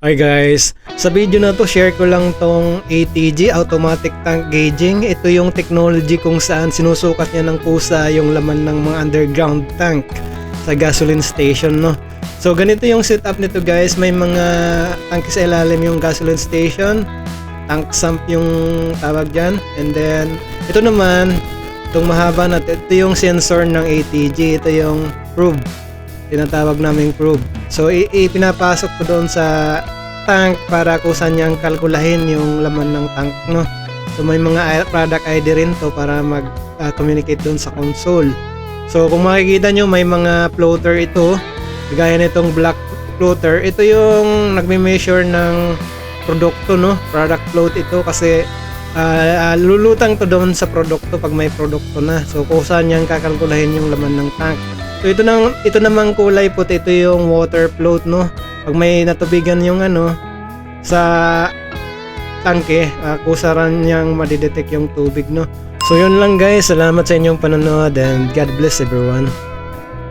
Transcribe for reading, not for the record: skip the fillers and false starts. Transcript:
Hi guys, sa video na to share ko lang tong ATG, Automatic Tank Gauging. Ito yung technology kung saan sinusukat niya ng kusa yung laman ng mga underground tank sa gasoline station, no. So ganito yung setup nito guys, may mga tank sa ilalim yung gasoline station, tank sump yung tawag dyan, and then ito naman, itong mahaba na ito yung sensor ng ATG, ito yung probe, tinatawag naming probe. So ipinapasok ko doon sa tank para kusa niyang kalkulahin yung laman ng tank, no. So may mga product ID rin to para mag-communicate doon sa console. So kung makikita nyo, may mga floater ito, gaya nitong black floater. Ito yung nagme-measure ng produkto, no, product float ito, kasi lulutang to doon sa produkto pag may produkto na. So kusa niyang kakalkulahin yung laman ng tank. So ito namang kulay puti, ito yung water float, no. Pag may natubigan yung sa tangke, kusa rin niyang madidetect yung tubig, no. So yun lang guys, salamat sa inyong panonood and God bless everyone.